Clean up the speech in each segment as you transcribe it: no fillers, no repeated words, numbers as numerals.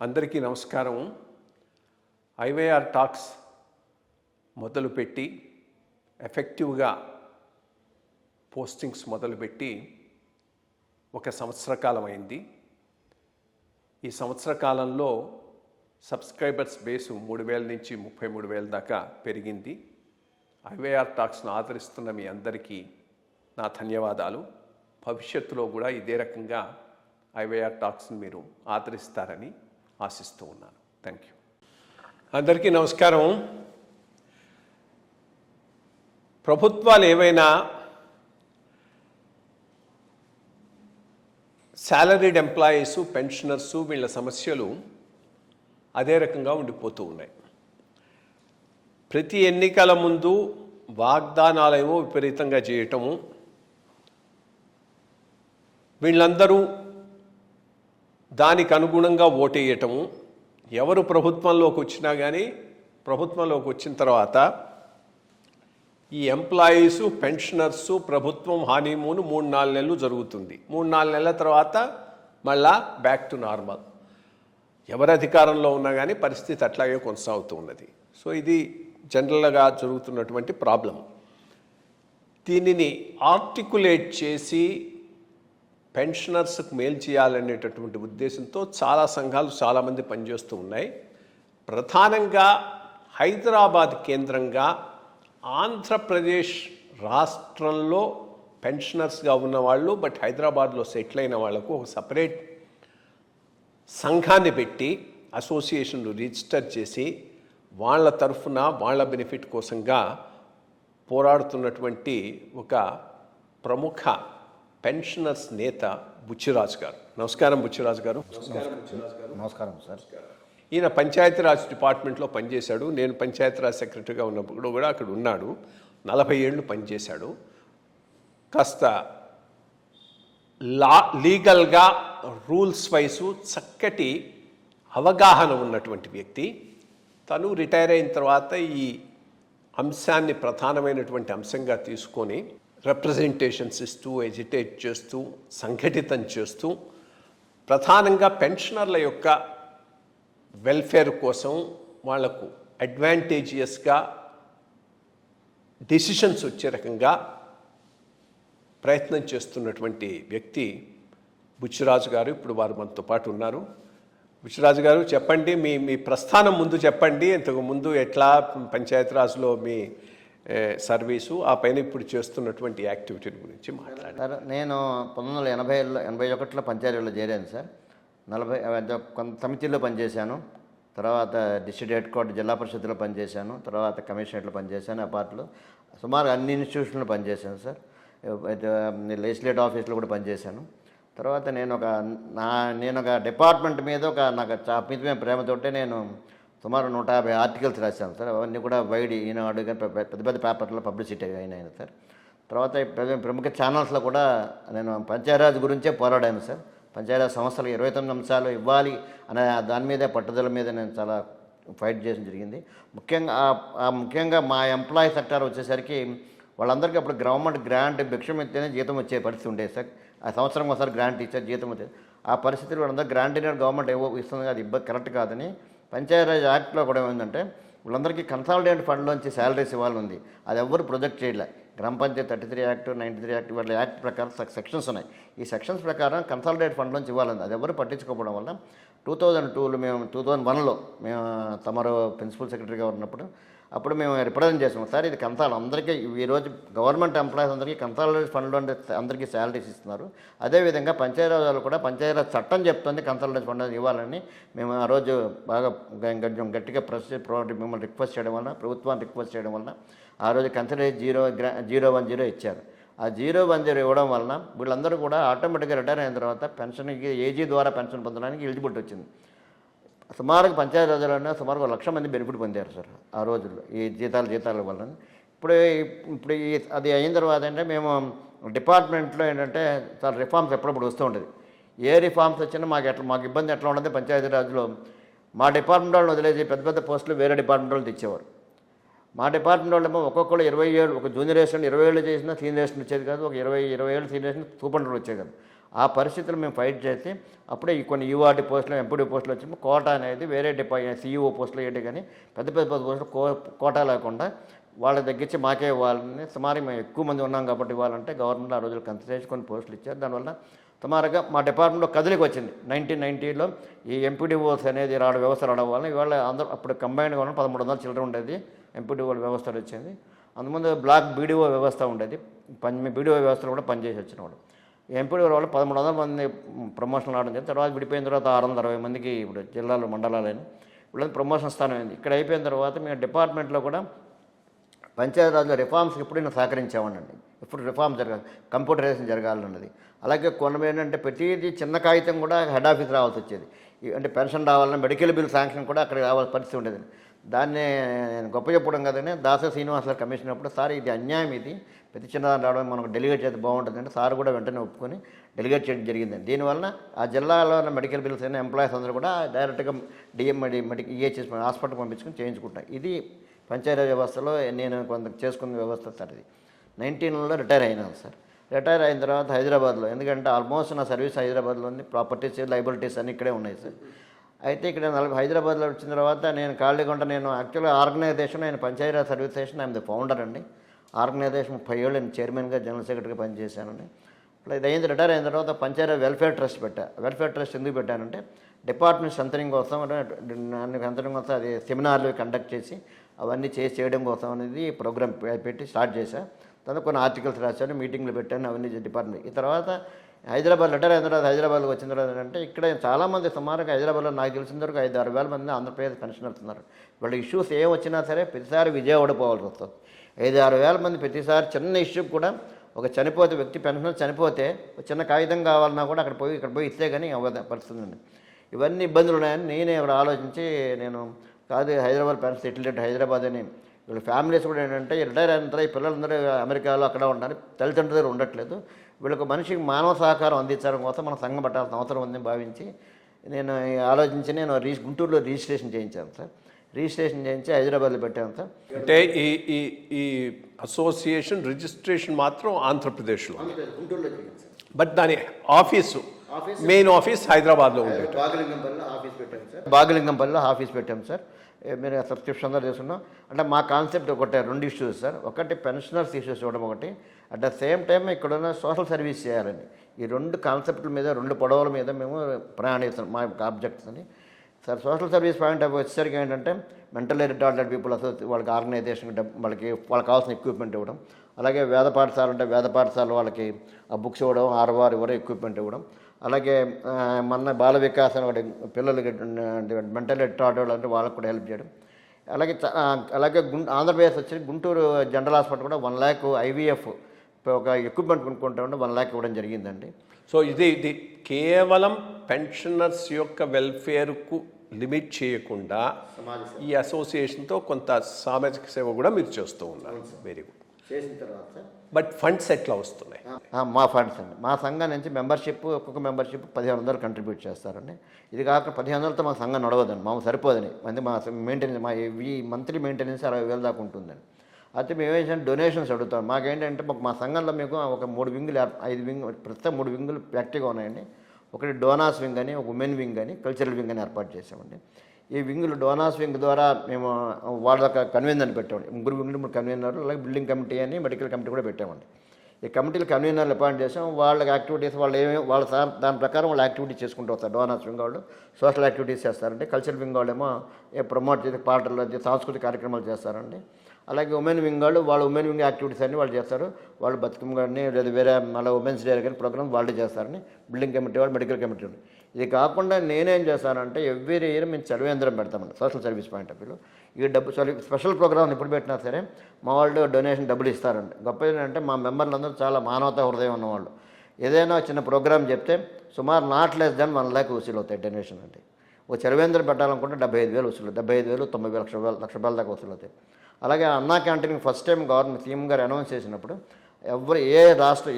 అందరికీ నమస్కారం. IYR talks మొదలుపెట్టి ఎఫెక్టివ్గా పోస్టింగ్స్ మొదలుపెట్టి ఒక సంవత్సర కాలం అయింది. ఈ సంవత్సర కాలంలో సబ్స్క్రైబర్స్ బేసు 3,000 నుంచి 33,000 దాకా పెరిగింది. ఐవైఆర్ టాక్స్ను ఆదరిస్తున్న మీ అందరికీ నా ధన్యవాదాలు. భవిష్యత్తులో కూడా ఇదే రకంగా ఐవైఆర్ టాక్స్ని మీరు ఆదరిస్తారని ఆశిస్తూ ఉన్నాను. Thank you. అందరికీ నమస్కారం. ప్రభుత్వాలు ఏవైనా శాలరీడ్ ఎంప్లాయీసు, పెన్షనర్సు వీళ్ళ సమస్యలు అదే రకంగా ఉండిపోతూ ఉన్నాయి. ప్రతి ఎన్నికల ముందు వాగ్దానాలేమో విపరీతంగా చేయటము, వీళ్ళందరూ దానికి అనుగుణంగా ఓటేయటము, ఎవరు ప్రభుత్వంలోకి వచ్చినా కానీ ప్రభుత్వంలోకి వచ్చిన తర్వాత ఈ ఎంప్లాయీసు, పెన్షనర్సు ప్రభుత్వం హానీమూన్ 3-4 నెలలు జరుగుతుంది. 3-4 నెలల తర్వాత మళ్ళా బ్యాక్ టు నార్మల్. ఎవరు అధికారంలో ఉన్నా కానీ పరిస్థితి అట్లాగే కొనసాగుతూ ఉన్నది. సో ఇది జనరల్గా జరుగుతున్నటువంటి ప్రాబ్లం. దీనిని ఆర్టికులేట్ చేసి పెన్షనర్స్కి మేలు చేయాలనేటటువంటి ఉద్దేశంతో చాలా సంఘాలు చాలామంది పనిచేస్తూ ఉన్నాయి. ప్రధానంగా హైదరాబాద్ కేంద్రంగా ఆంధ్రప్రదేశ్ రాష్ట్రంలో పెన్షనర్స్గా ఉన్నవాళ్ళు బట్ హైదరాబాద్లో సెటిల్ అయిన వాళ్లకు ఒక సపరేట్ సంఘాన్ని పెట్టి అసోసియేషన్లు రిజిస్టర్ చేసి వాళ్ళ తరఫున వాళ్ళ బెనిఫిట్ కోసంగా పోరాడుతున్నటువంటి ఒక ప్రముఖ పెన్షనర్స్ నేత బుచ్చిరాజు గారు. నమస్కారం బుచ్చిరాజు గారు. నమస్కారం సార్. ఈయన పంచాయతీరాజ్ డిపార్ట్మెంట్లో పనిచేశాడు. నేను పంచాయతీరాజ్ సెక్రటరీగా ఉన్నప్పుడు కూడా అక్కడ ఉన్నాడు. 40 ఏళ్ళు పనిచేశాడు. కాస్త లీగల్గా రూల్స్ వైసు చక్కటి అవగాహన ఉన్నటువంటి వ్యక్తి. తను రిటైర్ అయిన తర్వాత ఈ అంశాన్ని ప్రధానమైనటువంటి అంశంగా తీసుకొని రిప్రజెంటేషన్స్ ఇస్తూ, ఎజిటేట్ చేస్తూ, సంఘటితం చేస్తూ ప్రధానంగా పెన్షనర్ల యొక్క వెల్ఫేర్ కోసం వాళ్లకు అడ్వాంటేజియస్గా డెసిషన్స్ వచ్చే రకంగా ప్రయత్నం చేస్తున్నటువంటి వ్యక్తి బుచ్చిరాజు గారు. ఇప్పుడు వారు మనతో పాటు ఉన్నారు. బుచ్చిరాజు గారు, చెప్పండి, మీ ప్రస్థానం ముందు చెప్పండి. ఇంతకు ముందు ఎట్లా పంచాయతీరాజ్లో మీ సర్వీసు, ఆ పైన ఇప్పుడు చేస్తున్నటువంటి యాక్టివిటీ గురించి మాట్లాడారు. నేను 1981లో పంచాయతీలో చేరాను సార్. 40 కొంత సమితిలో పనిచేశాను. తర్వాత డిస్ట్రిక్ట్ హెడ్ క్వార్టర్ జిల్లా పరిషత్లో పనిచేశాను. తర్వాత కమిషనరేట్లో పనిచేశాను. అపార్ట్లో సుమారు అన్ని ఇన్స్టిట్యూషన్లో పనిచేశాను సార్. లెజిస్లేటివ్ ఆఫీస్లో కూడా పనిచేశాను. తర్వాత నేను ఒక డిపార్ట్మెంట్ మీద నాకు అమితమైన ప్రేమతోటే నేను సుమారు 150 ఆర్టికల్స్ రాశాను సార్. అవన్నీ కూడా వైడ్ ఈనాడు పెద్ద పెద్ద పేపర్లో పబ్లిసిటీ అయినాయి సార్. తర్వాత ప్రముఖ ఛానల్స్లో కూడా నేను పంచాయతీరాజ్ గురించే పోరాడాను సార్. పంచాయతీరాజ్ సంస్థలకు 29 అంశాలు ఇవ్వాలి అనే దాని మీదే పట్టుదల మీద నేను చాలా ఫైట్ చేయడం జరిగింది. ముఖ్యంగా మా ఎంప్లాయీ సెక్టార్ వచ్చేసరికి వాళ్ళందరికీ అప్పుడు గవర్నమెంట్ గ్రాంట్ భిక్షం ఇస్తేనే జీతం వచ్చే పరిస్థితి ఉండేది సార్. ఆ సంవత్సరం ఒకసారి గ్రాంట్ ఇచ్చారు, జీతం వచ్చేది. ఆ పరిస్థితులు వాళ్ళందరూ గ్రాంట్ అనేది గవర్నమెంట్ ఇస్తుంది, అది ఇబ్బంది కరెక్ట్ కాదని పంచాయతీరాజ్ యాక్ట్లో కూడా ఏమైందంటే వీళ్ళందరికీ కన్సాలిడేట్ ఫండ్లోంచి శాలరీస్ ఇవ్వాలని ఉంది. అది ఎవరు ప్రొజెక్ట్ చేయలే. గ్రామ పంచాయతీ 33 యాక్ట్, 93 యాక్ట్ వాళ్ళ యాక్ట్ ప్రకారం సెక్షన్స్ ఉన్నాయి. ఈ సెక్షన్స్ ప్రకారం కన్సాలిడేట్ ఫండ్లోంచి ఇవ్వాలని అది ఎవరు పట్టించుకోవడం వల్ల 2002లో 2001లో మేము తమరు ప్రిన్సిపల్ సెక్రటరీగా ఉన్నప్పుడు మేము రిప్రజెంట్ చేసాము సార్. ఇది అందరికీ ఈరోజు గవర్నమెంట్ ఎంప్లాయీస్ అందరికీ కన్సాలిడేట్ ఫండ్లో అందరికీ శాలరీస్ ఇస్తున్నారు. అదేవిధంగా పంచాయతీరాజ్ కూడా పంచాయతీరాజ్ చట్టం చెప్తుంది కన్సాలిడేట్ ఫండ్ ఇవ్వాలని మేము ఆ రోజు బాగా కొంచెం గట్టిగా మిమ్మల్ని రిక్వెస్ట్ చేయడం వలన, ప్రభుత్వాన్ని రిక్వెస్ట్ చేయడం వలన ఆ రోజు కన్సాలిడేట్ 010 ఇచ్చారు. ఆ 010 ఇవ్వడం వలన వీళ్ళందరూ కూడా ఆటోమేటిక్గా రిటైర్ అయిన తర్వాత పెన్షన్కి ఏజీ ద్వారా పెన్షన్ పొందడానికి ఎలిజిబిలిటీ వచ్చింది. సుమారుగా పంచాయతీరాజ్లోనే సుమారు 1,00,000 మంది బెనిఫిట్ పొందారు సార్ ఆ రోజుల్లో ఈ జీతాల వల్ల. ఇప్పుడు అది అయిన తర్వాత అంటే మేము డిపార్ట్మెంట్లో ఏంటంటే చాలా రిఫార్మ్స్ ఎప్పుడప్పుడు వస్తూ ఉంటుంది. ఏ రిఫార్మ్స్ వచ్చినా మాకు ఇబ్బంది ఎట్లా ఉండదు, పంచాయతీరాజ్లో మా డిపార్ట్మెంట్ వాళ్ళని వదిలేసి పెద్ద పెద్ద పోస్టులు వేరే డిపార్ట్మెంట్ వాళ్ళు తెచ్చేవారు. మా డిపార్ట్మెంట్ వాళ్ళేమో ఒక్కొక్కరు 20 ఏళ్ళు, ఒక జూనియర్ అసిస్టెంట్ 20 ఏళ్ళు చేసినా సీనియర్ అసిస్టెంట్ వచ్చేది కాదు, ఒక 20 ఏళ్ళు సీనియర్ అసిస్టెంట్ సూపరింటెండెంట్ వచ్చేది కాదు. ఆ పరిస్థితులు మేము ఫైట్ చేసి అప్పుడే ఈ కొన్ని యూఆర్డి పోస్టులు ఎంపీడీ పోస్టులు వచ్చినప్పుడు కోటా అనేది వేరే సీఈఓ పోస్టులు ఏంటి కానీ పెద్ద పెద్ద పోస్టులు కోటా లేకుండా వాళ్ళ తగ్గించి మాకే ఇవ్వాలని సుమారు మేము ఎక్కువ మంది ఉన్నాం కాబట్టి ఇవ్వాలంటే గవర్నమెంట్ ఆ రోజులు కన్సిడర్ కొన్ని పోస్టులు ఇచ్చారు. దానివల్ల సుమారుగా మా డిపార్ట్మెంట్లో కదిలికి వచ్చింది. 1990లో ఈ ఎంపీడీఓస్ అనేది వ్యవస్థ రావడం వల్ల ఇవాళ అందరూ అప్పుడు కంబైన్డ్గా ఉన్న 1300 చిల్లర ఉండేది ఎంపీడీఓ వ్యవస్థ వచ్చింది. అందుముందు బ్లాక్ బీడీఓ వ్యవస్థ ఉండేది. బీడీఓ వ్యవస్థలో కూడా పనిచేసి వచ్చినవాడు. ఎంపీడీఓ వాళ్ళు 1300 మంది ప్రమోషన్ రావడం జరిగింది. తర్వాత విడిపోయిన తర్వాత 660 మందికి ఇప్పుడు జిల్లాలో మండలాలని వీళ్ళని ప్రమోషన్ స్థానం అయింది. ఇక్కడ అయిపోయిన తర్వాత మేము డిపార్ట్మెంట్లో కూడా పంచాయతీరాజ్లో రిఫార్మ్స్కి ఎప్పుడైనా సహకరించామనండి. ఎప్పుడు రిఫార్మ్ జరగాలి, కంప్యూటరైజేషన్ జరగాలన్నది. అలాగే కొన్ని ఏంటంటే ప్రతిదీ చిన్న కాగితం కూడా హెడ్ ఆఫీస్ రావాల్సి వచ్చేది. అంటే పెన్షన్ రావాలన్నా మెడికల్ బిల్ శాంక్షన్ కూడా అక్కడికి రావాల్సిన పరిస్థితి ఉండేది. దాన్ని నేను గొప్ప చెప్పడం కదండి. దాస శ్రీనివాసరావు కమిషన్ అప్పుడు సార్ ఇది అన్యాయం, ఇది ప్రతి చిన్నదాన్ని రావడం మనకు డెలిగేట్ చేస్తే బాగుంటుందంటే సార్ కూడా వెంటనే ఒప్పుకొని డెలిగేట్ చేయడం జరిగిందండి. దీనివల్ల ఆ జిల్లాలో ఉన్న మెడికల్ బిల్స్ అయినా ఎంప్లాయీస్ అందరూ కూడా డైరెక్ట్గా ఈహెచ్ఎస్ హాస్పిటల్ పంపించుకొని చేయించుకుంటాను. ఇది పంచాయతీ వ్యవస్థలో నేను కొంత చేసుకున్న వ్యవస్థ సార్. ఇది 19లో రిటైర్ అయినాను సార్. రిటైర్ అయిన తర్వాత హైదరాబాద్లో, ఎందుకంటే ఆల్మోస్ట్ నా సర్వీస్ హైదరాబాద్లో ఉంది. ప్రాపర్టీస్, లైబిలిటీస్ అన్నీ ఇక్కడే ఉన్నాయి సార్. అయితే ఇక్కడ హైదరాబాద్లో వచ్చిన తర్వాత నేను ఖాళీగా నేను యాక్చువల్గా ఆర్గనైజేషన్, నేను Panchayati Raj service station I'm the founder అండి. ఆర్గనైజేషన్ 5 ఏళ్ళు నేను చైర్మన్గా జనరల్ సెక్రటరీగా పనిచేశానండి. ఇప్పుడు ఇది అయింది. రిటైర్ అయిన తర్వాత పంచాయతీ వెల్ఫేర్ ట్రస్ట్ పెట్టా. వెల్ఫేర్ ట్రస్ట్ ఎందుకు పెట్టానంటే డిపార్ట్మెంట్ స్ట్రెంథనింగ్ కోసం, స్ట్రెంథనింగ్ కోసం అది సెమినార్లు కండక్ట్ చేసి అవన్నీ చేయడం కోసం అనేది ప్రోగ్రామ్ పెట్టి స్టార్ట్ చేశా. తర్వాత కొన్ని ఆర్టికల్స్ రాశాను, మీటింగ్లు పెట్టాను, అవన్నీ డిపార్ట్మెంట్. ఈ తర్వాత హైదరాబాద్ రిటైర్ అయిన తర్వాత హైదరాబాద్కి వచ్చిన తర్వాత ఏంటంటే ఇక్కడ చాలామంది సుమారుగా హైదరాబాద్లో నాకు తెలిసిన వరకు 5-6 వేల మంది ఆంధ్రప్రదేశ్ పెన్షనర్స్ ఉన్నారు. వాళ్ళ ఇష్యూస్ ఏం వచ్చినా సరే ప్రతిసారి విజయవాడ పోవాల్సి వస్తుంది. 5-6 వేల మంది ప్రతిసారి చిన్న ఇష్యూ కూడా ఒక చనిపోతే వ్యక్తి పెన్షనర్ చనిపోతే చిన్న కాగితం కావాలన్నా కూడా ఇక్కడ పోయి ఇస్తే కానీ అవ్వదు పరిస్థితి ఉంది. ఇవన్నీ ఇబ్బందులు ఉన్నాయని నేనే ఇక్కడ ఆలోచించి నేను కాదు హైదరాబాద్ పెన్షన్ సెటిల్డ్ హైదరాబాద్ అని. వీళ్ళ ఫ్యామిలీస్ కూడా ఏంటంటే రిటైర్ అయిన తర్వాత ఈ పిల్లలందరూ అమెరికాలో అక్కడ ఉండాలి, తల్లిదండ్రుల దగ్గర ఉండట్లేదు. వీళ్ళకి మనిషికి మానవ సహకారం అందించడం కోసం మనం సంఘం పట్టాల్సిన అవసరం ఉందని భావించి నేను ఆలోచించి నేను గుంటూరులో రిజిస్ట్రేషన్ చేయించాను సార్. రిజిస్ట్రేషన్ చేయించి హైదరాబాద్లో పెట్టాను సార్. అంటే ఈ అసోసియేషన్ రిజిస్ట్రేషన్ మాత్రం ఆంధ్రప్రదేశ్లో, గుంటూరులో చేయించాను సార్. బట్ దాని మెయిన్ ఆఫీస్ హైదరాబాద్లో ఉండేది. బాగలింగంపల్లిలో ఆఫీస్ పెట్టాం సార్. బాగలింగంపల్లిలో ఆఫీస్ పెట్టాం సార్. మీరు సబ్స్క్రిప్షన్ అందరూ చేసుకున్నాం. అంటే మా కాన్సెప్ట్ ఒకటే 2 ఇష్యూస్ సార్. ఒకటి పెన్షనర్స్ ఇష్యూస్ చూడడం ఒకటి, అట్ ద సేమ్ టైం ఇక్కడున్న సోషల్ సర్వీస్ చేయాలండి. ఈ 2 కాన్సెప్ట్ల మీద 2 పొడవుల మీద మేము ప్రయాణిస్తాం మా ఆబ్జెక్ట్స్ అని sir. Social service point of వచ్చేసరికి ఏంటంటే మెంటల్లీ రిటార్డెడ్ పీపుల్ వాళ్ళకి ఆర్గనైజేషన్ వాళ్ళకి కావాల్సిన ఎక్విప్మెంట్ ఇవ్వడం, అలాగే వేద పాఠశాల ఉంటే వేద పాఠశాల వాళ్ళకి ఆ బుక్స్ ఇవ్వడం, ఆర్వారు ఎవరో ఎక్విప్మెంట్ ఇవ్వడం, అలాగే మన బాల వికాసం పిల్లలకి మెంటల్ రిటార్డెడ్ అంటే వాళ్ళకి కూడా హెల్ప్ చేయడం. అలాగే ఆంధ్రప్రదేశ్ వచ్చి గుంటూరు జనరల్ హాస్పిటల్ కూడా 1 lakh IVF ఒక ఎక్విప్మెంట్ కొనుక్కుంటా ఉంటే 1 lakh ఇవ్వడం జరిగిందండి. సో ఇది కేవలం పెన్షనర్స్ యొక్క వెల్ఫేర్కు లిమిట్ చేయకుండా ఈ అసోసియేషన్తో కొంత సామాజిక సేవ కూడా మీరు చేస్తూ ఉన్నారు. Very good. చేసిన తర్వాత బట్ ఫండ్స్ ఎట్లా వస్తున్నాయి? మా ఫండ్స్ అండి, మా సంఘం నుంచి మెంబర్షిప్, ఒక్కొక్క మెంబర్షిప్ 1500 కంట్రిబ్యూట్ చేస్తారండి. ఇది కాక 1500తో మా సంఘం నడవదండి, మాకు సరిపోదని. అంటే మా మెయింటెనెన్స్ ఈ మంత్లీ మెయింటెనెన్స్ 60,000 దాకా ఉంటుందండి. అయితే మేము ఏం డొనేషన్స్ అడుగుతాం. మాకేంటంటే మా సంఘంలో మీకు ఒక 3 వింగులు 5 వింగ్ ప్రస్తుతం 3 వింగులు యాక్టివ్గా ఉన్నాయండి. ఒకటి డోనాస్ వింగ్ అని, ఒక ఉమెన్ వింగ్ అని, కల్చరల్ వింగ్ అని ఏర్పాటు చేసామండి. ఈ వింగులు డోనాస్ వింగ్ ద్వారా మేము వాళ్ళ కన్వీనర్ పెట్టామండి. 3 వింగులు 3 కన్వీనర్లు, అలాగే బిల్డింగ్ కమిటీ అని మెడికల్ కమిటీ కూడా పెట్టామండి. ఈ కమిటీలు కన్వీనర్లు అపాయింట్ చేసాం. వాళ్ళకి యాక్టివిటీస్ వాళ్ళ సార్ దాని ప్రకారం వాళ్ళు యాక్టివిటీస్ చేసుకుంటూ వస్తారు. డోనాస్ వింగ్ వాళ్ళు సోషల్ యాక్టివిటీస్ చేస్తారండి. కల్చరల్ వింగ్ వాళ్ళేమో ప్రమోట్ చేసి పాటలు, సాంస్కృతిక కార్యక్రమాలు చేస్తారండి. అలాగే ఉమెన్ వింగ్ వాళ్ళు ఉమెన్ వింగ్ యాక్టివిటీస్ అన్నీ వాళ్ళు చేస్తారు. వాళ్ళు బతుకమ్మ కానీ లేదా వేరే మళ్ళీ ఉమెన్స్ డే కానీ ప్రోగ్రామ్స్ వాళ్ళే చేస్తారని బిల్డింగ్ కమిటీ వాళ్ళు, మెడికల్ కమిటీ వాళ్ళు. ఇది కాకుండా నేనేం చేస్తానంటే ఎవ్రీ ఇయర్ మేము చదివేంద్రం పెడతామండి సోషల్ సర్వీస్ పాయింట్ ఆఫ్ వ్యూలో. ఈ స్పెషల్ ప్రోగ్రామ్ ఎప్పుడు పెట్టినా సరే మా వాళ్ళు డొనేషన్ డబ్బులు ఇస్తారండి. గొప్ప ఏంటంటే మా మెంబర్లందరూ చాలా మానవతా హృదయం ఉన్నవాళ్ళు. ఏదైనా చిన్న ప్రోగ్రామ్ చెప్తే సుమారు నాట్ లెస్ దాన్ 1 lakh వసూలు అవుతాయి డొనేషన్ అంటే. ఒక చదివేంద్రం పెట్టాలనుకుంటే 75,000 వసూలు, 75,000, 90,000, లక్ష రూపాయల దాకా వసూలు అవుతాయి. అలాగే అన్నా canteen first time government CM గారు అనౌన్స్ చేసినప్పుడు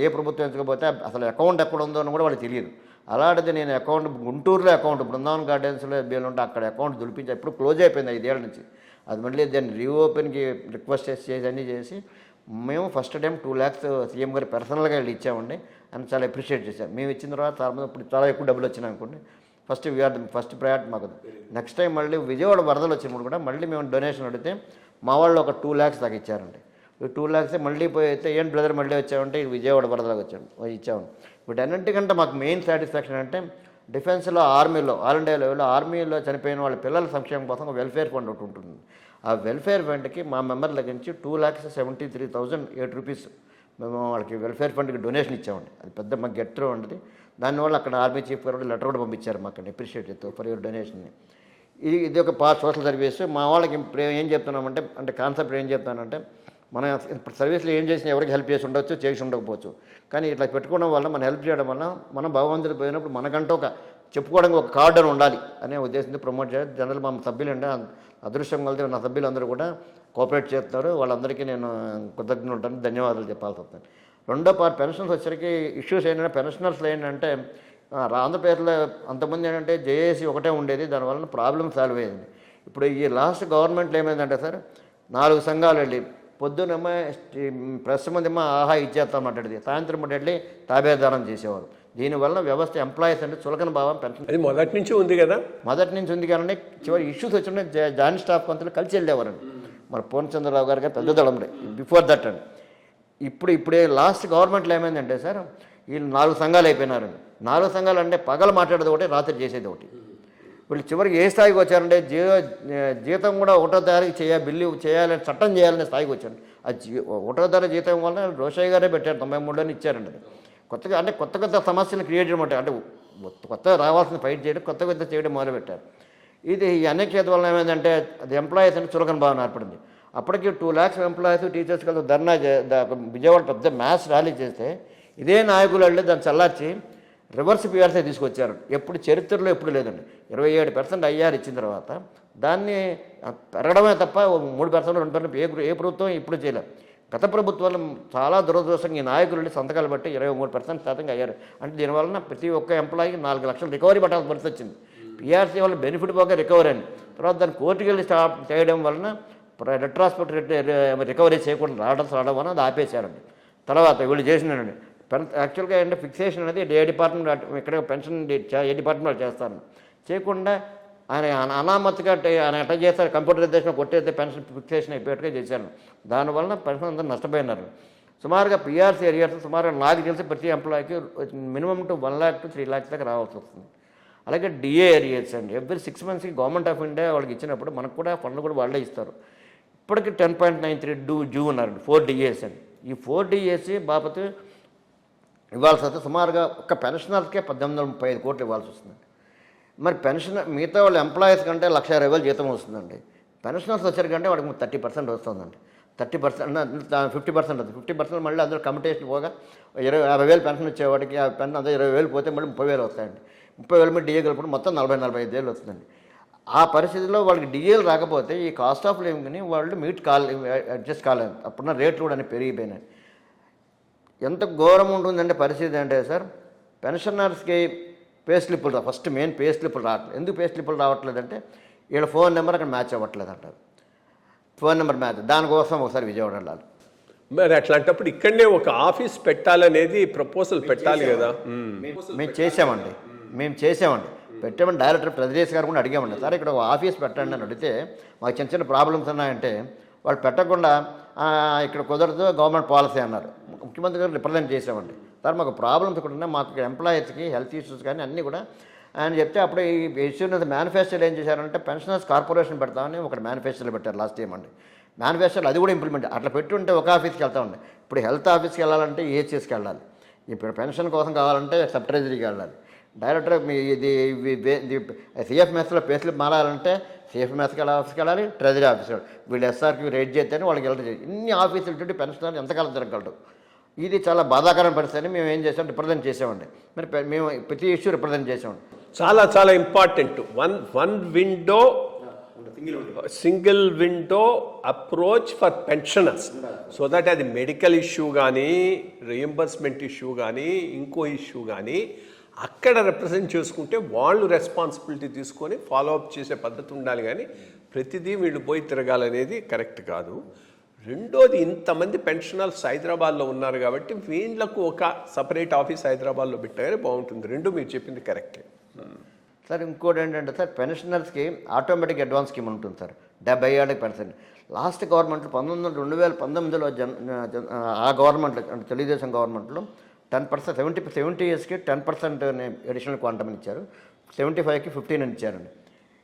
ఏ ప్రభుత్వం ఎంచుకోకపోతే అసలు అకౌంట్ ఎక్కడ ఉందో అని కూడా వాళ్ళకి తెలియదు. అలాంటిది నేను అకౌంట్ గుంటూరులో అకౌంట్ బృందావన్ గార్డెన్స్లో బిల్లు ఉంటే అక్కడ అకౌంట్ దులిపించి ఎప్పుడు క్లోజ్ అయిపోయింది 5 ఏళ్ల నుంచి. అది మళ్ళీ దాన్ని రీఓపెన్కి రిక్వెస్ట్ చేసి అన్నీ చేసి మేము ఫస్ట్ టైం 2 lakhs సీఎం గారు పర్సనల్గా వెళ్ళి ఇచ్చామండి అని చాలా అప్రిషియేట్ చేశారు. మేము ఇచ్చిన తర్వాత ఇప్పుడు చాలా ఎక్కువ డబ్బులు వచ్చినాయి అనుకోండి, ఫస్ట్ ప్రయారిటీ మాకు. నెక్స్ట్ టైం మళ్ళీ విజయవాడ వరదలు వచ్చినప్పుడు కూడా మళ్ళీ మేము డొనేషన్ అడిగితే మా వాళ్ళు ఒక 2 lakhs దాకా ఇచ్చారండి. ఈ 2 lakhs మళ్ళీ పోయి అయితే ఏంటి బ్రదర్ మళ్ళీ వచ్చామంటే విజయవాడ వరదలకు ఇచ్చాము. వీటన్నింటికంటే మాకు మెయిన్ సాటిస్ఫాక్షన్ అంటే డిఫెన్స్లో, ఆర్మీలో, ఆల్ ఇండియా లెవెల్లో ఆర్మీలో చనిపోయిన వాళ్ళ పిల్లల సంక్షేమం కోసం వెల్ఫేర్ ఫండ్ ఒకటి ఉంటుంది. ఆ వెల్ఫేర్ ఫండ్కి మా మెంబర్ దగ్గర నుంచి 2,73,008 రూపీస్ మేము వాళ్ళకి వెల్ఫేర్ ఫండ్కి డొనేషన్ ఇచ్చామండి. అది పెద్ద మాకు గెట్టరు ఉంటుంది. దానివల్ల అక్కడ ఆర్మీ చీఫ్ గారు లెటర్ కూడా పంపించారు మాకు అప్రిషియేట్ చేస్తూ ఫర్ యువర్ డొనేషన్ని. ఇది ఒక సోషల్ సర్వీస్. మా వాళ్ళకి ఇప్పుడు ఏం చెప్తున్నామంటే అంటే కాన్సెప్ట్ ఏం చెప్తానంటే మన సర్వీస్లో ఏం చేసినా ఎవరికి హెల్ప్ చేసి ఉండొచ్చు, చేసి ఉండకపోవచ్చు, కానీ ఇట్లా పెట్టుకోవడం వల్ల మనం హెల్ప్ చేయడం వల్ల మనం భగవంతుడు పోయినప్పుడు మనకంటూ ఒక చెప్పుకోవడానికి ఒక కార్డు అని ఉండాలి అనే ఉద్దేశంతో ప్రమోట్ చేయాలి. జనరల్ మా సభ్యులు అంటే అదృష్టం కలిసి నా సభ్యులందరూ కూడా కోఆపరేట్ చేస్తున్నారు. వాళ్ళందరికీ నేను కృతజ్ఞతలు ఉంటాను, ధన్యవాదాలు చెప్పాల్సి వస్తుంది. రెండో పార్ట్ పెన్షన్స్ వచ్చరికి ఇష్యూస్ ఏంటంటే పెన్షనర్స్లో ఏంటంటే ఆంధ్రప్రదేశ్లో అంతమంది ఏంటంటే జేఏసీ ఒకటే ఉండేది, దానివల్ల ప్రాబ్లం సాల్వ్ అయ్యింది. ఇప్పుడు ఈ లాస్ట్ గవర్నమెంట్లో ఏమైందంటే సార్ 4 సంఘాలు వెళ్ళి పొద్దునేమో ప్రెస్ ముందేమో ఆహా ఇచ్చేస్తాం మాట్లాడేది, సాయంత్రం వెళ్ళి తాబేదారం చేసేవారు. దీనివల్ల వ్యవస్థ ఎంప్లాయీస్ అంటే చులకన భావం పెన్షన్ అది మొదటి నుంచి ఉంది కదా, మొదటి నుంచి ఉంది కానీ చివరి ఇష్యూస్ వచ్చిన జాయింట్ స్టాఫ్ కొంత కలిసి వెళ్ళేవారండి. మన పూర్ణచంద్రరావు గారికి పెద్ద దళం బిఫోర్ దట్ అండి. ఇప్పుడే లాస్ట్ గవర్నమెంట్లో ఏమైందంటే సార్ వీళ్ళు 4 సంఘాలు అయిపోయినారండి. 4 సంఘాలు అంటే పగలు మాట్లాడేది ఒకటి, రాత్రి చేసేది ఒకటి. వీళ్ళు చివరికి ఏ స్థాయికి వచ్చారంటే జీతం కూడా 1వ తారీఖు బిల్లు చేయాలని చట్టం చేయాలనే స్థాయికి వచ్చారు. అది 1వ తారీఖు జీతం వల్ల రోషయ్య గారే పెట్టారు, 93లోనే ఇచ్చారండి. అది కొత్తగా అంటే కొత్త సమస్యలు క్రియేట్ చేయడం అంటే కొత్తగా రావాల్సిన ఫైట్ చేయడం, కొత్త చేయడం మొదలుపెట్టారు. ఇది ఈ అనేక చేతి వల్ల ఏమైందంటే అది ఎంప్లాయీస్ అంటే చులకన భావన ఏర్పడింది. అప్పటికి 2 lakhs ఎంప్లాయీస్ టీచర్స్ కలిసి ధర్నా విజయవాడ పెద్ద మ్యాథ్స్ ర్యాలీ చేస్తే ఇదే నాయకులు వెళ్ళి దాన్ని చల్లార్చి రివర్స్ పిఆర్సీ తీసుకొచ్చారు. ఎప్పుడు చరిత్రలో ఎప్పుడు లేదండి. 27% ఐఆర్ ఇచ్చిన తర్వాత దాన్ని పెరగడమే తప్ప 3%, 2% ఏ ప్రభుత్వం ఇప్పుడు చేయలేదు. గత ప్రభుత్వాలు చాలా దురదృష్టంగా ఈ నాయకులు సంతకాలు బట్టి 23% శాతంగా అయ్యారు. అంటే దీనివల్ల ప్రతి ఒక్క ఎంప్లాయీకి 4 లక్షలు రికవరీ పట్టాల్సిన పరిస్థితి వచ్చింది. పిఆర్సీ వల్ల బెనిఫిట్ పోగా రికవరీ అని తర్వాత దాన్ని కోర్టుకి వెళ్ళి స్టాప్ చేయడం వలన రెట్రాస్పెక్ట్ రికవరీ చేయకుండా రావడం వలన అది ఆపేశారండి. తర్వాత వీళ్ళు చేసినారండి యాక్చువల్గా ఏంటంటే ఫిక్సేషన్ అనేది ఏ డిపార్ట్మెంట్ ఇక్కడ పెన్షన్ ఏ డిపార్ట్మెంట్ చేస్తారు చేయకుండా ఆయన అనామతిగా ఆయన ఎట్లా చేస్తారు కంప్యూటరైజేషన్ కొట్టేస్తే పెన్షన్ ఫిక్సేషన్ అయిపోయేట్టుగా చేశారు. దానివల్ల పెన్షన్ అందరూ నష్టపోయినారు. సుమారుగా పిఆర్సీ ఏరియాస్ సుమారుగా నాకు తెలిసి ప్రతి ఎంప్లాయీకి minimum two 1 lakh to 3 lakhs దాకా రావాల్సి వస్తుంది. అలాగే డిఏ ఏరియాస్ అండి ఎవ్రీ 6 monthsకి గవర్నమెంట్ ఆఫ్ ఇండియా వాళ్ళకి ఇచ్చినప్పుడు మనకు కూడా ఫండ్లు కూడా వాళ్ళే ఇస్తారు. ఇప్పటికి 10.93 డ్యూ ఉన్నారండి 4 DAs అండి. ఈ 4 DAs బాపతి ఇవ్వాల్సి వస్తే సుమారుగా ఒక్క పెన్షనర్స్కే 1835 కోట్లు ఇవ్వాల్సి వస్తుంది. మరి పెన్షన్ మిగతా వాళ్ళ ఎంప్లాయీస్ కంటే 1,20,000 జీతం వస్తుందండి. పెన్షనర్స్ వచ్చేకంటే వాడికి 30% వస్తుందండి. 30% 50% అది 50% మళ్ళీ అందరూ కమిటేషన్ పోగా 50,000 పెన్షన్ వచ్చేవాడికి ఆ పెన్షన్ అంతా 20,000 పోతే మళ్ళీ 30,000 వస్తాయండి. 30,000 మీద డిఏ కలిపి మొత్తం 40-45,000 వస్తుందండి. ఆ పరిస్థితిలో వాళ్ళకి డిఏలు రాకపోతే ఈ కాస్ట్ ఆఫ్ లివింగ్ని వాళ్ళు అడ్జస్ట్ కాలేదు. అప్పుడున్న రేట్లు కూడా పెరిగిపోయినాయి. ఎంత ఘోరం ఉంటుందంటే పరిస్థితి అంటే సార్ పెన్షనర్స్కి పే స్లిప్పులు ఫస్ట్ మెయిన్ పే స్లిప్పులు రావట్లేదు. ఎందుకు పే స్లిప్పులు రావట్లేదంటే వీళ్ళ ఫోన్ నెంబర్ అక్కడ మ్యాచ్ అవ్వట్లేదు అంటారు. ఫోన్ నెంబర్ మ్యాచ్ దానికోసం ఒకసారి విజయవాడ వెళ్ళాలి. మరి అట్లాంటప్పుడు ఇక్కడనే ఒక ఆఫీస్ పెట్టాలనేది ప్రపోజల్ పెట్టాలి కదా. మేము చేసామండి పెట్టామని డైరెక్టర్ ట్రెజరీస్ గారు కూడా అడిగామండి. సార్ ఇక్కడ ఒక ఆఫీస్ పెట్టండి అని అడిగితే మాకు చిన్న ప్రాబ్లమ్స్ ఉన్నాయంటే వాళ్ళు పెట్టకుండా ఇక్కడ కుదరదు గవర్నమెంట్ పాలసీ అన్నారు. ముఖ్యమంత్రి గారు రిప్రజెంట్ చేసామండి. సార్ మాకు ప్రాబ్లమ్స్ ఇక్కడ ఉన్నాయి, మాకు ఎంప్లాయీస్కి హెల్త్ ఇష్యూస్ కానీ అన్నీ కూడా ఆయన చెప్తే అప్పుడు ఈ ఇష్యూ మేనిఫెస్టోలో ఏం చేశారంటే పెన్షనర్స్ కార్పొరేషన్ పెడతామని ఒక మేనిఫెస్టోలో పెట్టారు లాస్ట్ టైం అండి. మేనిఫెస్టోలో అది కూడా ఇంప్లిమెంట్ అట్లా పెట్టుంటే ఒక ఆఫీస్కి వెళ్తామండి. ఇప్పుడు హెల్త్ ఆఫీస్కి వెళ్ళాలంటే ఏహెచ్ఎస్కి వెళ్ళాలి, ఇప్పుడు పెన్షన్ కోసం కావాలంటే సబ్ ట్రెజరీకి వెళ్ళాలి. డైరెక్టర్ మీ ఇది సిఎఫ్ఎంఎస్లో పేస్లు మారాలంటే సిఎఫ్ఎంఎస్కి ఆఫీస్కి వెళ్ళాలి, ట్రెజరీ ఆఫీస్కి వెళ్ళాలి. వీళ్ళు ఎస్ఆర్కి రేట్ చేస్తేనే వాళ్ళకి వెళ్ళడం. ఇన్ని ఆఫీసులు చుట్టూ పెన్షనర్లు ఎంతకాలం తిరగలరు. ఇది చాలా బాధాకరమైన పరిస్థితి. మేము ఏం చేసాం రిప్రజెంట్ చేసామండి. మరి మేము ప్రతి ఇష్యూ రిప్రజెంట్ చేసామండి. చాలా important one window single window approach for pensioners so that అది మెడికల్ ఇష్యూ కానీ రీఎంబర్స్మెంట్ ఇష్యూ కానీ ఇంకో ఇష్యూ కానీ అక్కడ రిప్రజెంట్ చేసుకుంటే వాళ్ళు రెస్పాన్సిబిలిటీ తీసుకొని ఫాలోఅప్ చేసే పద్ధతి ఉండాలి. కానీ ప్రతిదీ వీళ్ళు పోయి తిరగాలనేది కరెక్ట్ కాదు. రెండోది ఇంతమంది పెన్షనర్స్ హైదరాబాద్లో ఉన్నారు కాబట్టి వీళ్ళకు ఒక సపరేట్ ఆఫీస్ హైదరాబాద్లో పెట్టగానే బాగుంటుంది. రెండు మీరు చెప్పింది కరెక్టే. సార్ ఇంకోటి ఏంటంటే సార్ పెన్షనర్స్కి ఆటోమేటిక్ అడ్వాన్స్ స్కీమ్ ఉంటుంది సార్ 77%. లాస్ట్ గవర్నమెంట్లో 2019లో ఆ గవర్నమెంట్లో అంటే తెలుగుదేశం గవర్నమెంట్లో 10% 70 ఇయర్స్కి 10% అడిషనల్ క్వాంటమ్ ఇచ్చారు, 75కి 15 అని ఇచ్చారండి.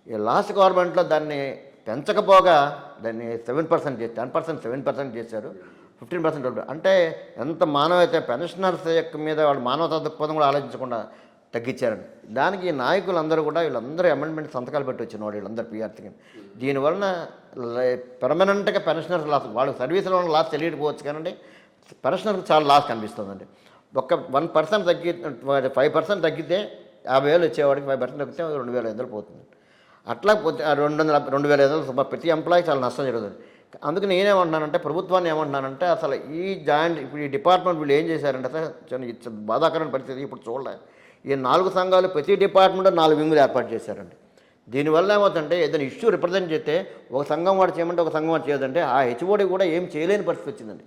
ఈ లాస్ట్ గవర్నమెంట్లో దాన్ని పెంచకపోగా దాన్ని 7% చేసి 10% 7% చేశారు, 15% అంటే ఎంత మానవత పెన్షనర్స్ యొక్క మీద వాళ్ళు మానవతా దృక్పథం కూడా ఆలోచించకుండా తగ్గించారండి. దానికి ఈ నాయకులందరూ కూడా వీళ్ళందరూ అమెండ్మెంట్ సంతకాలు పెట్టి వచ్చిన వాళ్ళు వీళ్ళందరూ పీఆర్సీకి. దీనివలన పెర్మనెంట్గా పెన్షనర్స్ లాస్, వాళ్ళ సర్వీసులో లాస్ తెలియకపోవచ్చు కానీ పెన్షనర్కి చాలా లాస్ కనిపిస్తుందండి. ఒక 1% 5% తగ్గితే 50,000 వచ్చేవాడికి 5% తగ్గితే 2,500 పోతుంది. అట్లా పోతే 2,500 ప్రతి ఎంప్లాయీ చాలా నష్టం జరుగుతుంది. అందుకు నేనేమంటున్నానంటే ప్రభుత్వాన్ని ఏమంటున్నానంటే అసలు ఈ జాయింట్ ఇప్పుడు ఈ డిపార్ట్మెంట్ వీళ్ళు ఏం చేశారంటే అసలు బాధాకరమైన పరిస్థితి ఇప్పుడు చూడలే. ఈ 4 సంఘాలు ప్రతి డిపార్ట్మెంట్లో 4 వింగులు ఏర్పాటు చేశారండి. దీనివల్ల ఏమవుతుందంటే ఏదైనా ఇష్యూ రిప్రజెంట్ చేస్తే ఒక సంఘం వాడు చేయమంటే ఒక సంఘం వాడు చేయదంటే ఆ హెచ్ఓడి కూడా ఏం చేయలేని పరిస్థితి వచ్చిందండి.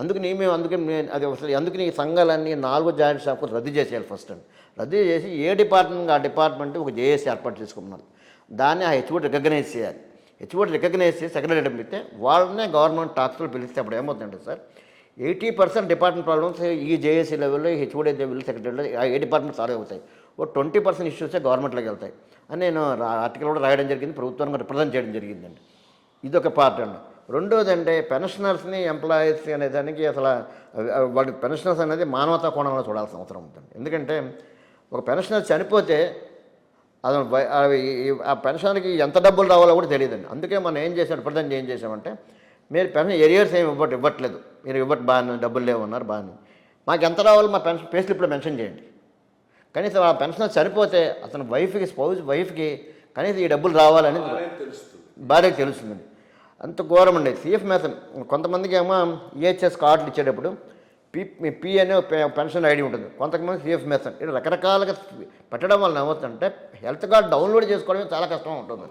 అందుకని ఈ సంఘాలన్నీ 4 జాయింట్ షాప్లు రద్దు చేసేయాలి ఫస్ట్ అండి. రద్దు చేసి ఏ డిపార్ట్మెంట్ ఆ డిపార్ట్మెంట్ ఒక జేఏసీ ఏర్పాటు చేసుకున్నారు. దాన్ని ఆ హెచ్ఓడి రికగ్నైజ్ చేయాలి. హెచ్ఓడి రికగ్నైజ్ చేసి సెక్రటరీ పిలిస్తే వాళ్ళనే గవర్నమెంట్ టాక్స్లు పిలిస్తే అప్పుడు ఏమవుతుందంటే సార్ 80% డిపార్ట్మెంట్ ప్రాబ్లమ్స్ ఈ జేఏసీ లెవెల్లో హెచ్ఓడి లెవెల్ సెక్రటరీలో ఏ డిపార్ట్మెంట్ సాల్వ్ అవుతాయి. ఓ 20% ఇష్యూసే గవర్నమెంట్లోకి వెళ్తాయి అని నేను ఆర్టికల్ కూడా రాయడం జరిగింది, ప్రభుత్వానికి రిప్రజెంట్ చేయడం జరిగిందండి. ఇదొక పార్ట్ అండి. రెండోది అంటే పెన్షనర్స్ని ఎంప్లాయీస్ అనే దానికి అసలు వాళ్ళ పెన్షనర్స్ అనేది మానవతా కోణంలో చూడాల్సిన అవసరం ఉంటుంది. ఎందుకంటే ఒక పెన్షనర్ చనిపోతే అది ఆ పెన్షన్కి ఎంత డబ్బులు రావాలో కూడా తెలియదండి. అందుకే మనం ఏం చేసాం రిప్రజెంట్ ఏం చేసామంటే మీరు పెన్షన్ ఎరియర్స్ ఏమి ఇవ్వట్లేదు, మీరు బాగానే డబ్బులు లేవన్నారు బాగానే, మాకు ఎంత రావాలో మా పెన్షన్ పే స్లిప్లో మెన్షన్ చేయండి. కనీసం ఆ పెన్షన్ చనిపోతే అతను వైఫ్కి కనీసం ఈ డబ్బులు రావాలని భార్యకి తెలుస్తుందండి. అంత ఘోరం అండి. సిఎఫ్ మెథడ్ కొంతమందికి ఏమో ఈహెచ్ఎస్ కార్డులు ఇచ్చేటప్పుడు పి అనే పెన్షన్ ఐడి ఉంటుంది, కొంతమంది సిఎఫ్ మెథడ్ ఇలా రకరకాలుగా పెట్టడం వల్ల ఏమవుతుందంటే హెల్త్ కార్డు డౌన్లోడ్ చేసుకోవడమే చాలా కష్టంగా ఉంటుంది.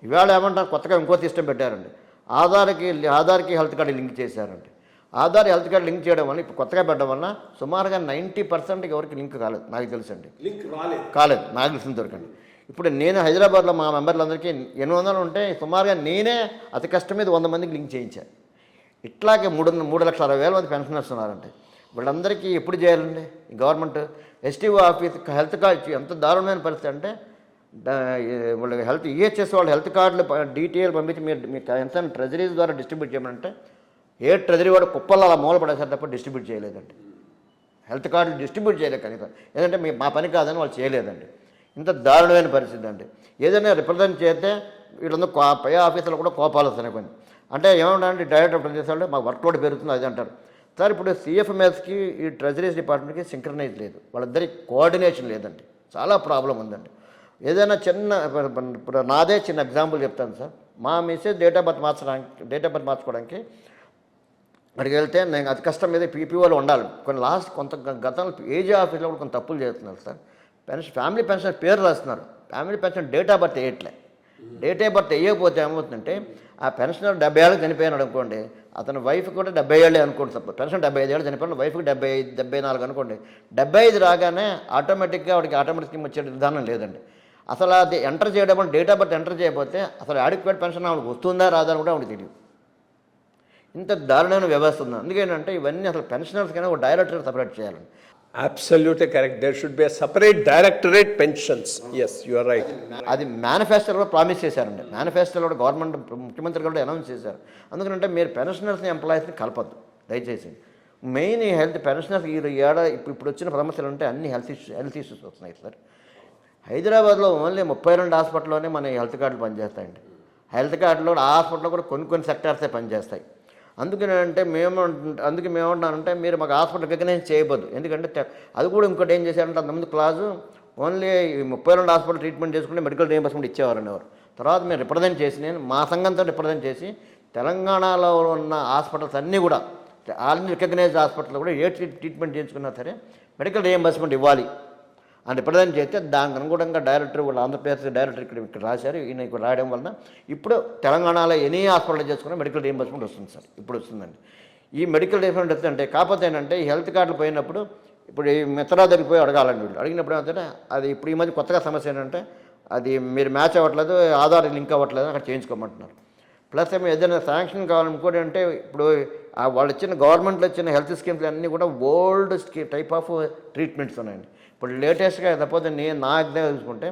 ఇవాళ ఏమంటారు కొత్తగా ఇంకో సిస్టమ్ పెట్టారండి, ఆధార్కి హెల్త్ కార్డు లింక్ చేశారండి. ఆధార్ హెల్త్ కార్డు లింక్ చేయడం వల్ల ఇప్పుడు కొత్తగా పెట్టడం వల్ల సుమారుగా 90% ఎవరికి లింక్ కాలేదు, నాకు తెలుసండి, కాలేదు నాకు తెలిసిన దొరకండి. ఇప్పుడు నేను హైదరాబాద్లో మా మెంబర్లందరికీ 800 ఉంటే సుమారుగా నేనే అతి కష్టం మీద 100 మందికి లింక్ చేయించాను. ఇట్లాగే 3,60,000 మంది పెన్షనర్స్ ఉన్నారంటే వీళ్ళందరికీ ఎప్పుడు చేయాలండి government STO office health card ఎంత దారుణమైన పరిస్థితి అంటే వాళ్ళకి హెల్త్ ఈహెచ్ఎస్ వాళ్ళు హెల్త్ కార్డులు డీటెయిల్ పంపించి మీకు ఎంత ట్రెజరీస్ ద్వారా డిస్ట్రిబ్యూట్ చేయమంటే ఏ ట్రెజరీ వాడు కుప్పల్లో అలా మూల పడేసారు తప్ప డిస్ట్రిబ్యూట్ చేయలేదండి. హెల్త్ కార్డులు డిస్ట్రిబ్యూట్ చేయలేదు కనీసం, ఎందుకంటే మా పని కాదని వాళ్ళు చేయలేదండి. ఇంత దారుణమైన పరిస్థితి అండి. ఏదైనా రిప్రజెంట్ చేస్తే వీళ్ళందరూ పై ఆఫీసులో కూడా కోపాలు వస్తున్నాయి కొన్ని. అంటే ఏమంటారంటే డైరెక్టర్ రిప్రజెంట్ చేస్తే మాకు వర్క్ లోడ్ పెరుగుతుంది అది అంటారు. సార్ ఇప్పుడు సిఎఫ్ఎంఎస్కి ఈ ట్రెజరీస్ డిపార్ట్మెంట్కి సింక్రనైజ్ లేదు, వాళ్ళిద్దరికి కోఆర్డినేషన్ లేదండి, చాలా ప్రాబ్లం ఉందండి. ఏదైనా ఇప్పుడు నాదే చిన్న ఎగ్జాంపుల్ చెప్తాను సార్. మా మిస్సెస్ డేట్ ఆఫ్ బర్త్ మార్చుకోవడానికి అక్కడికి వెళ్తే నేను అతి కష్టం మీద పీపీఓలో ఉండాలి. గతంలో ఏజీ ఆఫీస్లో కూడా కొన్ని తప్పులు చేస్తున్నారు సార్. ఫ్యామిలీ పెన్షన్ పేరు రాస్తున్నారు, family pension date of birth వేయట్లే. డేట్ ఆఫ్ బర్త్ వేయకపోతే ఏమవుతుందంటే ఆ పెన్షనర్ 70 ఏళ్ళకి చనిపోయాడు అనుకోండి, అతని వైఫ్ కూడా 70 ఏళ్ళే అనుకోండి సార్. పెన్షన్ 75 ఏళ్ళు చనిపోయిన వైఫ్కి 74 అనుకోండి. 75 రాగానే ఆటోమేటిక్గా వాడికి ఆటోమేటిక్ స్కీమ్ వచ్చే విధానం లేదండి. అసలు అది ఎంటర్ చేయడం డేట్ ఆఫ్ బర్త్ ఎంటర్ చేయకపోతే అసలు అడిక్వేట్ పెన్షన్ ఆవిడకి వస్తుందా రాదా అని కూడా ఆవిడకి తెలియదు. ఇంత దారుణమైన వ్యవస్థ ఉంది. అందుకేంటంటే ఇవన్నీ అసలు పెన్షనర్స్కైనా ఒక డైరెక్టర్ సపరేట్ చేయాలండి. Absolutely correct. There should be a separate directorate pensions. Yes, you are right. అది మేనిఫెస్టోలో కూడా ప్రామిస్ చేశారండి. మేనిఫెస్టోలో కూడా గవర్నమెంట్ ముఖ్యమంత్రి కూడా అనౌన్స్ చేశారు. అందుకంటే మీరు పెన్షనర్స్ని ఎంప్లాయీస్ని కలపద్దు దయచేసి. మెయిన్ ఈ హెల్త్ పెన్షనర్స్ ఇప్పుడు వచ్చిన సమస్యలు అంటే అన్ని హెల్త్ ఇష్యూస్ వస్తున్నాయి సార్. హైదరాబాద్లో ఓన్లీ 32 హాస్పిటల్లోనే మన హెల్త్ కార్డులు పనిచేస్తాయండి. హెల్త్ కార్డులో ఆ హాస్పిటల్లో కూడా కొన్ని సెక్టార్సే పనిచేస్తాయి. అందుకే మేమంటున్నానంటే మీరు మాకు హాస్పిటల్ రికగ్నైజ్ చేయబోద్దు. ఎందుకంటే అది కూడా ఇంకోటి ఏం చేశారంటే అంతకుముందు క్లాజు ఓన్లీ 32 హాస్పిటల్ ట్రీట్మెంట్ చేసుకుంటే మెడికల్ రీయింబర్స్మెంట్ ఇచ్చేవారని ఎవరు. తర్వాత మేము రిప్రజెంట్ చేసి నేను మా సంఘంతో రిప్రజెంట్ చేసి తెలంగాణలో ఉన్న హాస్పిటల్స్ అన్నీ కూడా ఆల్రెడీ రికగ్నైజ్డ్ హాస్పిటల్ కూడా ఏ ట్రీట్మెంట్ చేయించుకున్నా సరే మెడికల్ రీయింబర్స్మెంట్ ఇవ్వాలి అని రిప్రజెంట్ చేస్తే దానికి అనుగుణంగా డైరెక్టర్ వాళ్ళు ఆంధ్రప్రదేశ్ డైరెక్టర్ ఇక్కడ రాశారు. ఈయన ఇక్కడ రాయడం వలన ఇప్పుడు తెలంగాణలో ఎనీ హాస్పిటల్ చేసుకున్న మెడికల్ రీయింబర్స్మెంట్ వస్తుంది సార్. ఇప్పుడు వస్తుందండి. ఈ మెడికల్ రీయింబర్స్మెంట్ వస్తుందంటే కాకపోతే ఏంటంటే ఈ హెల్త్ కార్డులు పోయినప్పుడు ఇప్పుడు ఈ మిత్రా దగ్గరికి పోయి అడగాలండి వీళ్ళు. అడిగినప్పుడు ఏమంటే అది ఇప్పుడు ఈ మధ్య కొత్తగా సమస్య ఏంటంటే అది మీరు మ్యాచ్ అవ్వట్లేదు, ఆధార్ లింక్ అవ్వట్లేదు, అక్కడ చేయించుకోమంటున్నారు. ప్లస్ ఏమో ఏదైనా శాంక్షన్ కావాలనుకోండి అంటే ఇప్పుడు వాళ్ళు ఇచ్చిన గవర్నమెంట్లో ఇచ్చిన హెల్త్ స్కీమ్స్ అన్నీ కూడా ఓల్డ్ టైప్ ఆఫ్ ట్రీట్మెంట్స్ ఉన్నాయండి. ఇప్పుడు లేటెస్ట్గా లేకపోతే నేను నా ఎగ్జామ్ చూసుకుంటే